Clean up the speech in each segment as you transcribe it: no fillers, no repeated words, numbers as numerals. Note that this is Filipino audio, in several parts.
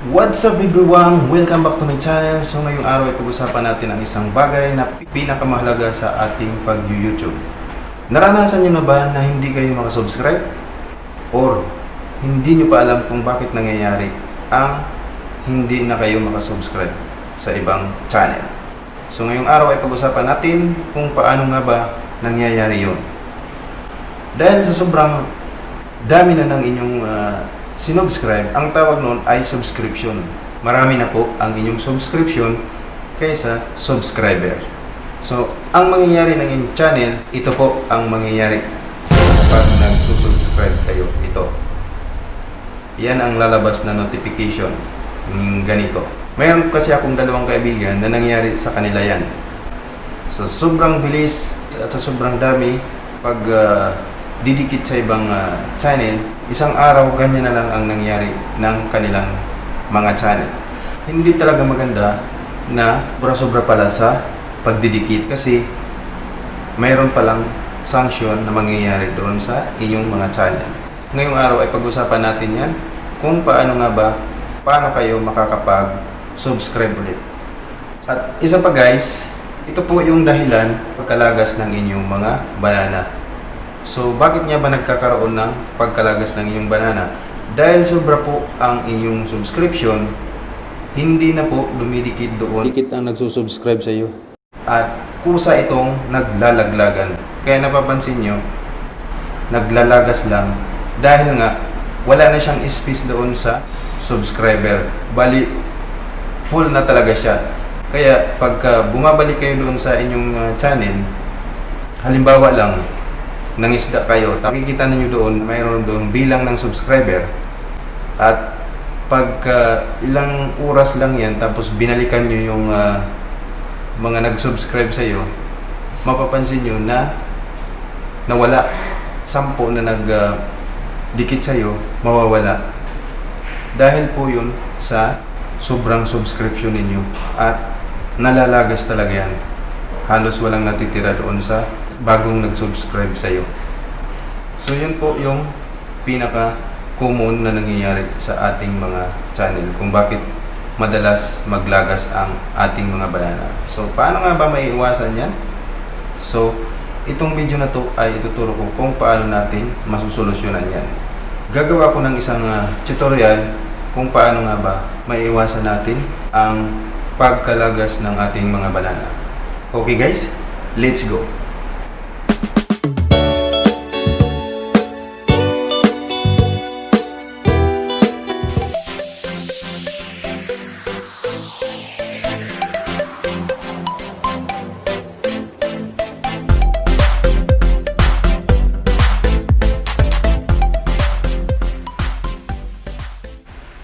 What's up everyone? Welcome back to my channel. So ngayong araw ay pag-usapan natin ang isang bagay na pinakamahalaga sa ating pag-YouTube. Naranasan nyo na ba na hindi kayo makasubscribe? Or hindi nyo pa alam kung bakit nangyayari ang hindi na kayo makasubscribe sa ibang channel? So ngayong araw ay pag-usapan natin kung paano nga ba nangyayari yon. Dahil sa sobrang dami na ng inyong sinubscribe, ang tawag noon ay subscription. Marami na po ang inyong subscription kaysa subscriber. So, ang mangyayari ng inyong channel, ito po ang mangyayari kapag nagsusubscribe kayo. Ito. Yan ang lalabas na notification. Ganito. Mayroon kasi akong dalawang kaibigan na nangyari sa kanila yan. So, sobrang bilis at sa sobrang dami pag didikit sa ibang channel, isang araw ganyan na lang ang nangyari ng kanilang mga channel. Hindi talaga maganda na sobra-sobra pala sa pagdidikit kasi mayroon palang sanction na mangyayari doon sa inyong mga channel. Ngayong araw ay pag-usapan natin yan kung paano kayo makakapag-subscribe ulit. At isa pa guys, ito po yung dahilan pagkalagas ng inyong mga banana. So, bakit nga ba nagkakaroon ng pagkalagas ng inyong banana? Dahil sobra po ang inyong subscription, hindi na po dumidikit doon. Dikit ang nagsusubscribe sa iyo. At kusa itong naglalaglagan. Kaya napapansin nyo, naglalagas lang. Dahil nga, wala na siyang space doon sa subscriber. Bali, full na talaga siya. Kaya, pagka bumabalik kayo doon sa inyong channel, halimbawa lang, nangisda kayo, makikita ninyo doon, mayroon doon bilang ng subscriber at pagka ilang oras lang yan tapos binalikan nyo yung mga nag-subscribe sa iyo, mapapansin nyo na nawala 10 na nag-dikit sa iyo, mawawala dahil po yun sa sobrang subscription ninyo at nalalagas talaga yan, halos walang natitira doon sa bagong nag-subscribe sa iyo. So yun po yung pinaka-common na nangyayari sa ating mga channel kung bakit madalas maglagas ang ating mga banana. So paano nga ba maiiwasan yan? So itong video na to ay ituturo ko kung paano natin masusolusyonan yan. Gagawa ko ng isang tutorial kung paano nga ba maiiwasan natin ang pagkalagas ng ating mga banana. Okay guys, let's go!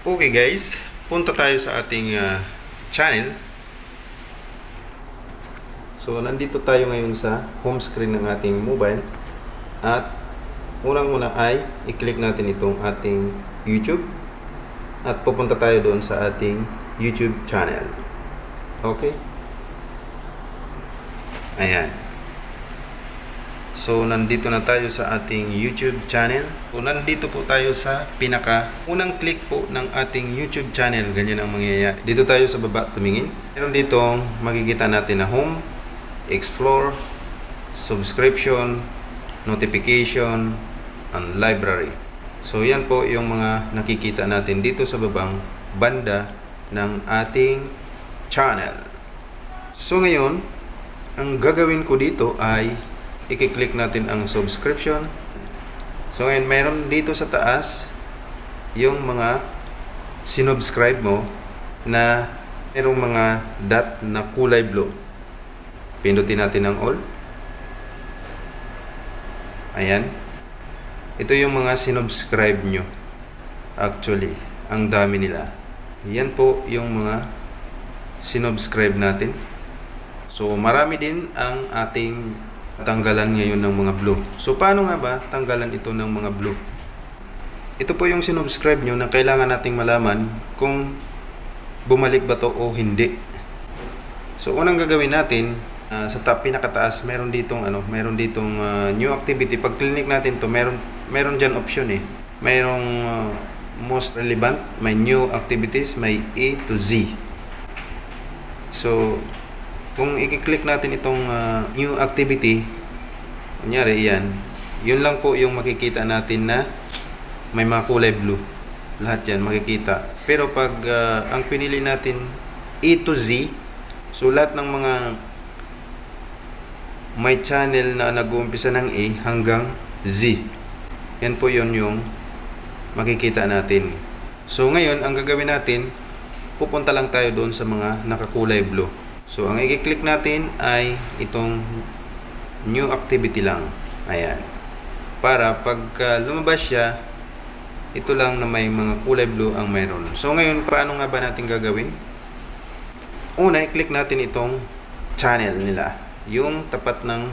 Okay guys, punta tayo sa ating channel. So nandito tayo ngayon sa home screen ng ating mobile. At unang-una ay i-click natin itong ating YouTube. At pupunta tayo doon sa ating YouTube channel. Okay? Ayan. So, nandito na tayo sa ating YouTube channel. So, nandito po tayo sa unang click po ng ating YouTube channel. Ganyan ang mangyayari. Dito tayo sa baba tumingin. Meron dito makikita natin na home, explore, subscription, notification, and library. So, yan po yung mga nakikita natin dito sa babang banda ng ating channel. So, ngayon, ang gagawin ko dito ay i-click natin ang subscription. So ngayon, mayroon dito sa taas yung mga sinubscribe mo na mayroong mga dot na kulay blue. Pindutin natin ang all. Ayan. Ito yung mga sinubscribe nyo. Actually, ang dami nila. Yan po yung mga sinubscribe natin. So marami din ang ating tanggalan ngayon ng mga blue. So, paano nga ba tanggalan ito ng mga blue? Ito po yung sinubscribe nyo na kailangan nating malaman kung bumalik ba to o hindi. So, unang gagawin natin, sa top pinakataas, meron ditong new activity. Pag click natin to, meron dyan option eh. Mayroong most relevant, may new activities, may A to Z. So, kung i-click natin itong new activity, kunyari yan, yun lang po yung makikita natin na may mga kulay blue. Lahat yan makikita. Pero pag ang pinili natin A to Z, so lahat ng mga may channel na nag-uumpisa ng A hanggang Z, yan po yun yung makikita natin. So ngayon, ang gagawin natin, pupunta lang tayo doon sa mga nakakulay blue. So ang i-click natin ay itong new activity lang. Ayan. Para pag lumabas siya, ito lang na may mga kulay blue ang mayroon. So ngayon, paano nga ba natin gagawin? Una, i-click natin itong channel nila. Yung tapat ng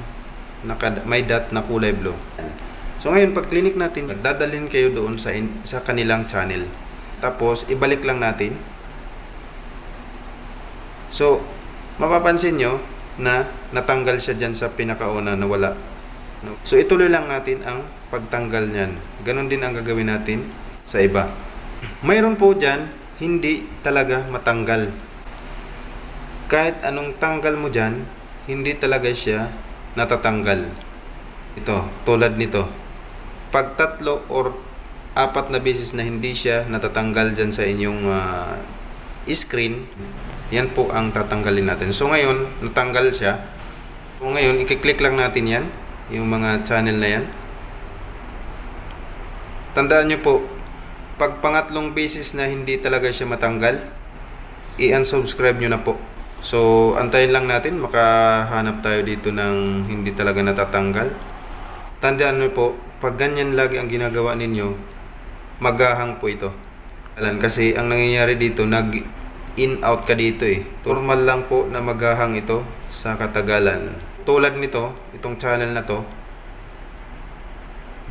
may dot na kulay blue. So ngayon, pag click natin, dadalhin kayo doon sa kanilang channel. Tapos, ibalik lang natin. So, mapapansin nyo na natanggal siya dyan sa pinakauna na wala. So, ituloy lang natin ang pagtanggal niyan. Ganon din ang gagawin natin sa iba. Mayroon po dyan, hindi talaga matanggal. Kahit anong tanggal mo dyan, hindi talaga siya natatanggal. Ito, tulad nito. Pag 3 or 4 na beses na hindi siya natatanggal dyan sa inyong screen, yan po ang tatanggalin natin. So ngayon, natanggal siya. So ngayon, i-click lang natin yan, yung mga channel na yan. Tandaan nyo po, pag pangatlong beses na hindi talaga siya matanggal, i-unsubscribe nyo na po. So, antayin lang natin, makahanap tayo dito ng hindi talaga natatanggal. Tandaan nyo po, pag ganyan lagi ang ginagawa ninyo, maghahang po ito. Kasi ang nangyayari dito, nag-in-out ka dito eh. Normal lang po na maghahang ito sa katagalan. Tulad nito, itong channel na to,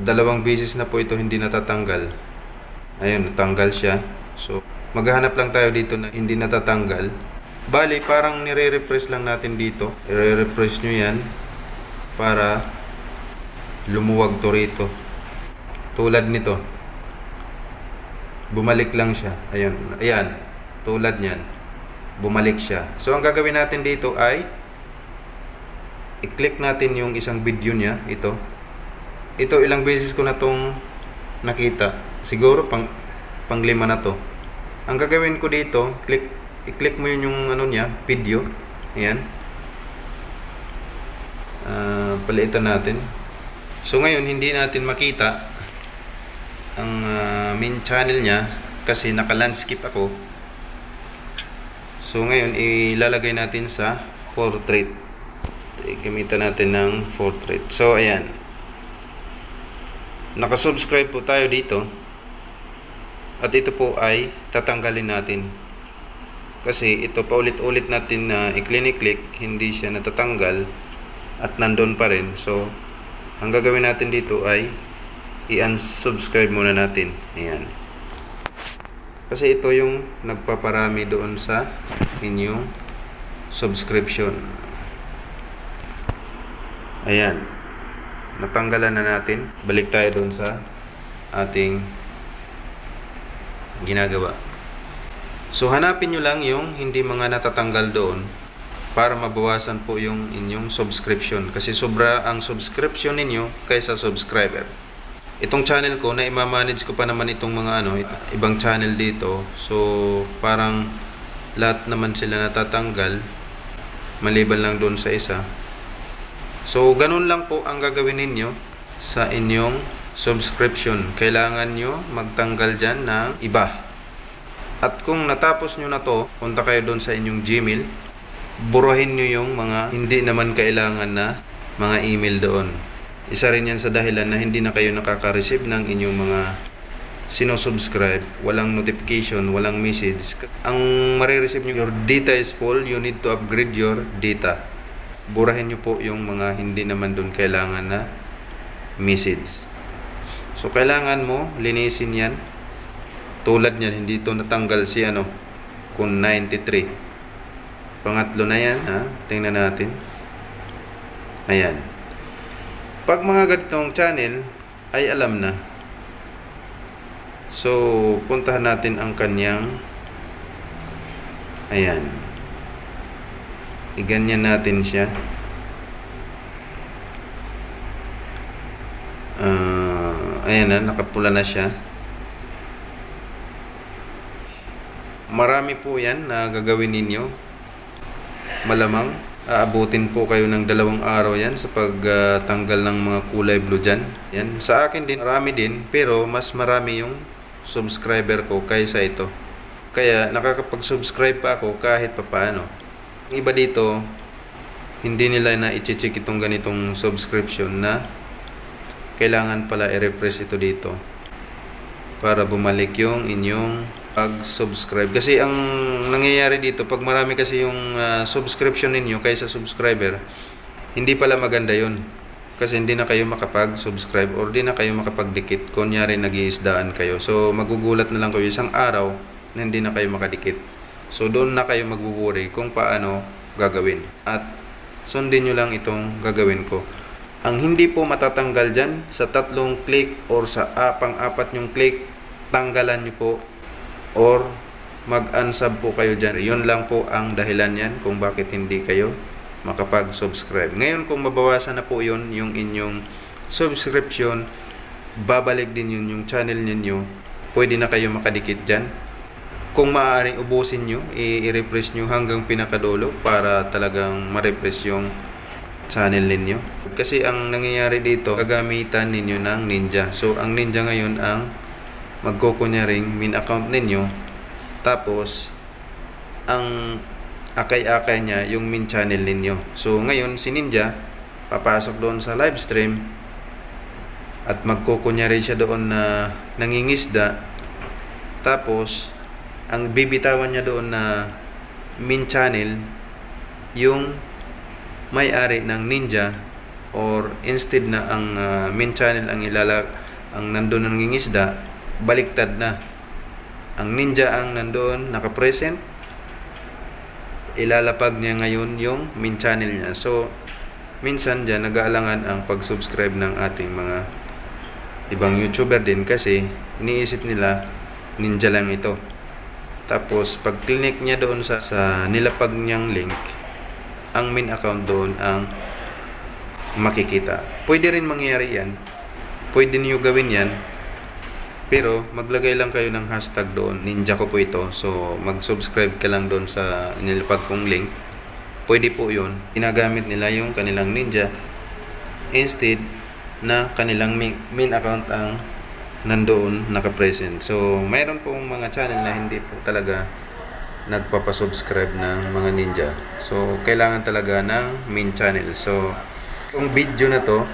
2 beses na po ito hindi natatanggal. Ayun, natanggal siya. So, maghahanap lang tayo dito na hindi natatanggal. Bali, parang nire-refresh lang natin dito. I-refresh nyo yan para lumuwag to rito. Tulad nito. Bumalik lang siya. Ayun. Ayan. Tulad nyan. Bumalik siya. So, ang gagawin natin dito ay i-click natin yung isang video niya. Ito. Ito, ilang beses ko na tong nakita. Siguro, pang 5 na to. Ang gagawin ko dito, i-click mo yun yung ano niya, video. Ayan. Palitan natin. So ngayon, hindi natin makita ang main channel niya kasi naka-landscape ako. So ngayon, ilalagay natin sa portrait. Gamitan natin ng portrait. So ayan. Naka-subscribe po tayo dito. At ito po ay tatanggalin natin. Kasi ito paulit-ulit natin na i-click, hindi siya natatanggal at nandun pa rin. So, ang gagawin natin dito ay i-unsubscribe muna natin. Ayan. Kasi ito yung nagpaparami doon sa inyong subscription. Ayan. Natanggalan na natin. Balik tayo doon sa ating ginagawa. So, hanapin nyo lang yung hindi mga natatanggal doon para mabawasan po yung inyong subscription. Kasi sobra ang subscription ninyo kaysa subscriber. Itong channel ko, na i-manage ko pa naman itong mga ibang channel dito. So, parang lahat naman sila natatanggal maliban lang doon sa isa. So, ganun lang po ang gagawin ninyo sa inyong subscription. Kailangan nyo magtanggal dyan ng iba. At kung natapos nyo na to, punta kayo doon sa inyong Gmail, burahin nyo yung mga hindi naman kailangan na mga email doon. Isa rin yan sa dahilan na hindi na kayo nakaka-receive ng inyong mga sinosubscribe, walang notification, walang message. Ang marireceive nyo, your data is full, you need to upgrade your data. Burahin nyo po yung mga hindi naman doon kailangan na message. So, kailangan mo linisin yan. Tulad niyan, hindi ito natanggal si kung 93. Pangatlo na yan, ha? Tingnan natin. Ayan. Pag mga ganitong channel, ay alam na. So, puntahan natin ang kanyang, ayan, iganyan natin siya. Ayan na, nakapula na siya. Marami po yan na gagawin ninyo. Malamang aabutin po kayo ng 2 araw yan sa pagtanggal ng mga kulay blue dyan. Yan. Sa akin din, marami din, pero mas marami yung subscriber ko kaysa ito. Kaya nakakapag-subscribe pa ako kahit papaano. Yung iba dito, hindi nila na i-check itong ganitong subscription na kailangan pala i-refresh ito dito para bumalik yung inyong pag-subscribe. Kasi ang nangyayari dito, pag marami kasi yung subscription ninyo kaysa subscriber, hindi pala maganda yun. Kasi hindi na kayo makapag-subscribe or di na kayo makapag-dikit. Kunyari nag-iisdaan kayo. So magugulat na lang kayo isang araw na hindi na kayo makadikit. So doon na kayo magbubury kung paano gagawin. At sundin nyo lang itong gagawin ko. Ang hindi po matatanggal dyan sa 3 click or sa pang-4 nyong click, tanggalan nyo po or mag-unsub po kayo dyan. Yun lang po ang dahilan yan kung bakit hindi kayo makapag-subscribe. Ngayon kung mabawasan na po yun, yung inyong subscription, babalik din yun yung channel ninyo. Pwede na kayo makadikit dyan. Kung maaaring ubusin nyo, i-refresh nyo hanggang pinakadulo para talagang ma-refresh yung channel ninyo. Kasi ang nangyayari dito, gagamitan ninyo ng Ninja. So, ang Ninja ngayon ang magkukunyaring main account ninyo. Tapos, ang akay-akay niya yung main channel ninyo. So, ngayon, si Ninja, papasok doon sa live stream at magkukunyari siya doon na nangingisda. Tapos, ang bibitawan niya doon na main channel, yung may-ari ng Ninja, or instead na ang main channel ang nandun na nangingisda, baliktad na. Ang Ninja ang nandoon nakapresent, ilalapag niya ngayon yung main channel niya. So, minsan dyan nag-aalangan ang pag-subscribe ng ating mga ibang YouTuber din kasi iniisip nila Ninja lang ito. Tapos, pag click niya doon sa nilapag niyang link, ang main account doon ang makikita. Pwede rin mangyari yan. Pwede niyo gawin yan. Pero maglagay lang kayo ng hashtag doon. Ninja ko po ito. So mag-subscribe ka lang doon sa nilapag kong link. Pwede po yun. Ginagamit nila yung kanilang Ninja. Instead na kanilang main account ang nandoon nakapresent. So mayroon pong mga channel na hindi po talaga nagpapasubscribe ng mga Ninja. So, kailangan talaga ng main channel. So, itong video na to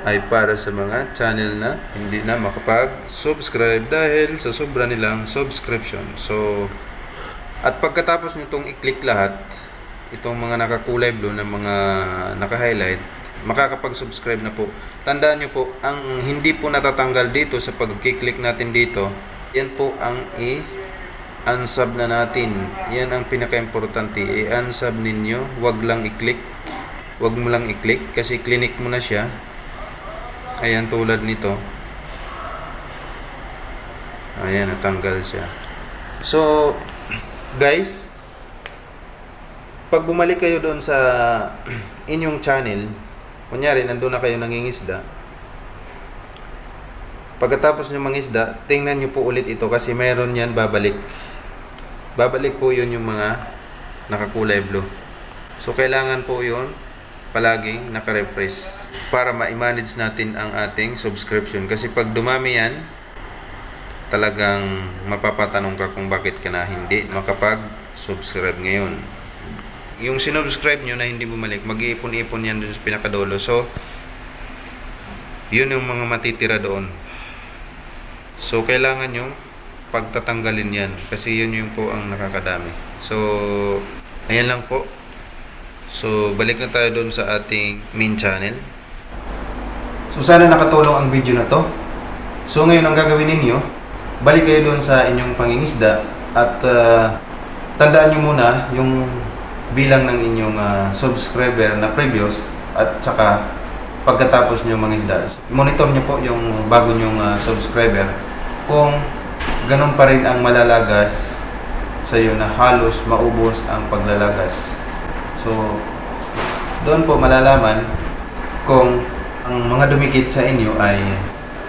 ay para sa mga channel na hindi na makapag-subscribe dahil sa sobra nilang subscription. So, at pagkatapos nyo itong i-click lahat, itong mga nakakulay blue na mga naka-highlight, makakapag-subscribe na po. Tandaan nyo po, ang hindi po natatanggal dito sa pag-click natin dito, yan po ang unsub na natin. Yan ang pinaka-importante. I-unsub ninyo. Huwag lang i-click. Huwag mo lang i-click kasi clinic mo na siya. Ayan, tulad nito. Ayan, natanggal siya. So, guys, pag bumalik kayo doon sa inyong channel, kunyari, nandun na kayo nangingisda. Pagkatapos nyo mangisda, tingnan nyo po ulit ito kasi meron yan babalik. Babalik po yun yung mga nakakulay blue. So, kailangan po yun palaging naka-refresh para ma-manage natin ang ating subscription. Kasi pag dumami yan, talagang mapapatanong ka kung bakit ka na hindi makapag-subscribe ngayon. Yung sinubscribe nyo na hindi bumalik, mag-iipon-ipon yan dun sa pinakadulo. So, yun yung mga matitira doon. So, kailangan nyo pagtatanggalin yan kasi yun yung po ang nakakadami. So, ayan lang po. So, balik na tayo doon sa ating main channel. So, sana nakatulong ang video na to. So, ngayon ang gagawin ninyo, balik kayo doon sa inyong pangingisda at tandaan nyo muna yung bilang ng inyong subscriber na previous at saka pagkatapos nyo mangisda. Monitor nyo po yung bago nyong subscriber kung ganun pa rin ang malalagas sa iyo na halos maubos ang paglalagas. So, doon po malalaman kung ang mga dumikit sa inyo ay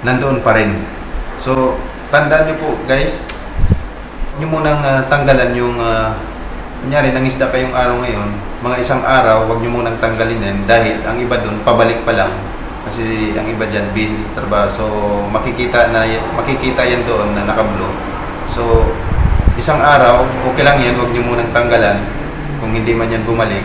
nandoon pa rin. So, tandaan niyo po guys, huwag niyo munang tanggalan yung kunyari nangisda kayong araw ngayon, mga isang araw, huwag niyo munang tanggalin yan dahil ang iba doon pabalik pa lang kasi ang iba dyan busy sa trabaho. So, makikita yan doon na nakablo. So, isang araw, okay lang yan, huwag niyo munang tanggalan kung hindi man yan bumalik.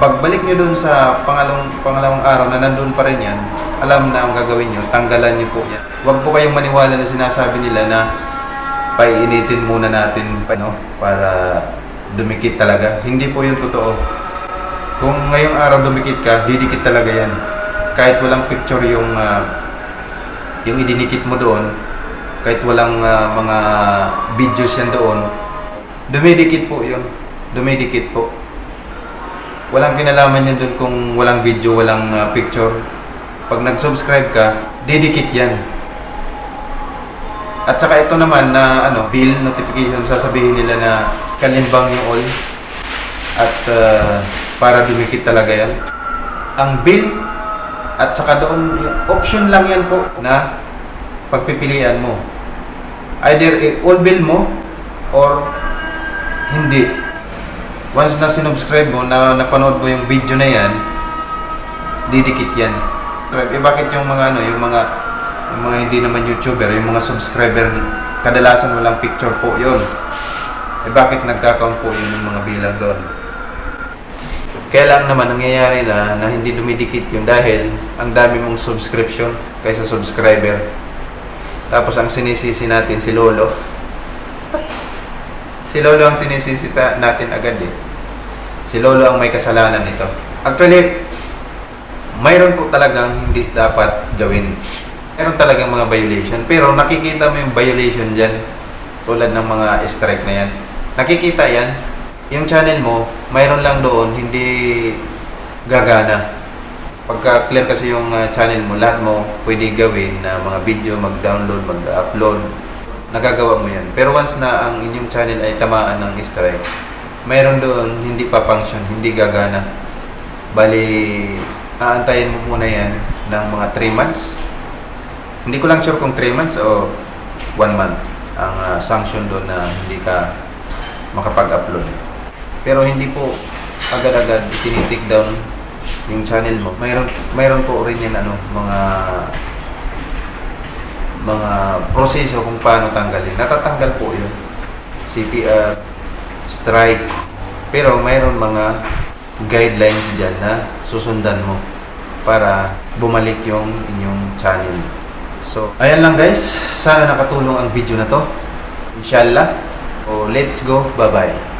Pagbalik nyo dun sa pangalawang araw na nandun pa rin yan, alam na ang gagawin nyo, tanggalan nyo po yan. Huwag po kayong maniwala na sinasabi nila na paiinitin muna natin para dumikit talaga. Hindi po yun totoo. Kung ngayong araw dumikit ka, didikit talaga yan. Kahit walang picture yung idinikit mo doon, kahit walang mga videos yan doon, dumidikit po yun. Dumidikit po. Walang kinalaman yan dun kung walang video, walang picture. Pag nag-subscribe ka, didikit yan. At saka ito naman na bill notification, sasabihin nila na kalimbang yung all at para dumikit talaga yan. Ang bill at saka doon, option lang yan po na pagpipilian mo. Either all bill mo or hindi. Once na sinubscribe mo, na napanood mo yung video na yan, didikit yan. Bakit yung mga yung mga hindi naman YouTuber, yung mga subscriber, kadalasan walang picture po yun. Bakit nagka-count po yun yung mga bilang doon? Kaya lang naman nangyayari na hindi dumidikit yun dahil ang dami mong subscription kaysa subscriber. Tapos ang sinisisi natin si Lolo. Si Lolo ang sinisisi natin agad eh. Si Lolo ang may kasalanan nito. Actually, mayroon po talagang hindi dapat gawin. Mayroon talagang mga violation. Pero nakikita mo yung violation dyan. Tulad ng mga strike na yan. Nakikita yan. Yung channel mo, mayroon lang doon, hindi gagana. Pagka clear kasi yung channel mo, lahat mo pwede gawin na mga video, mag-download, mag-upload. Nagagawa mo yan. Pero once na ang inyong channel ay tamaan ng strike, mayroon doon hindi pa function, hindi gagana. Bali, aantayin mo muna yan ng mga 3 months. Hindi ko lang sure kung 3 months o 1 month ang sanction doon na hindi ka makapag-upload. Pero hindi po agad-agad tinitik down yung channel mo. Mayroon po rin yan mga proseso kung paano tanggalin. Natatanggal po yun. CPR, strike. Pero mayroon mga guidelines dyan na susundan mo para bumalik yung inyong channel. So, ayan lang guys. Sana nakatulong ang video na to. Inshallah. So, let's go. Bye-bye.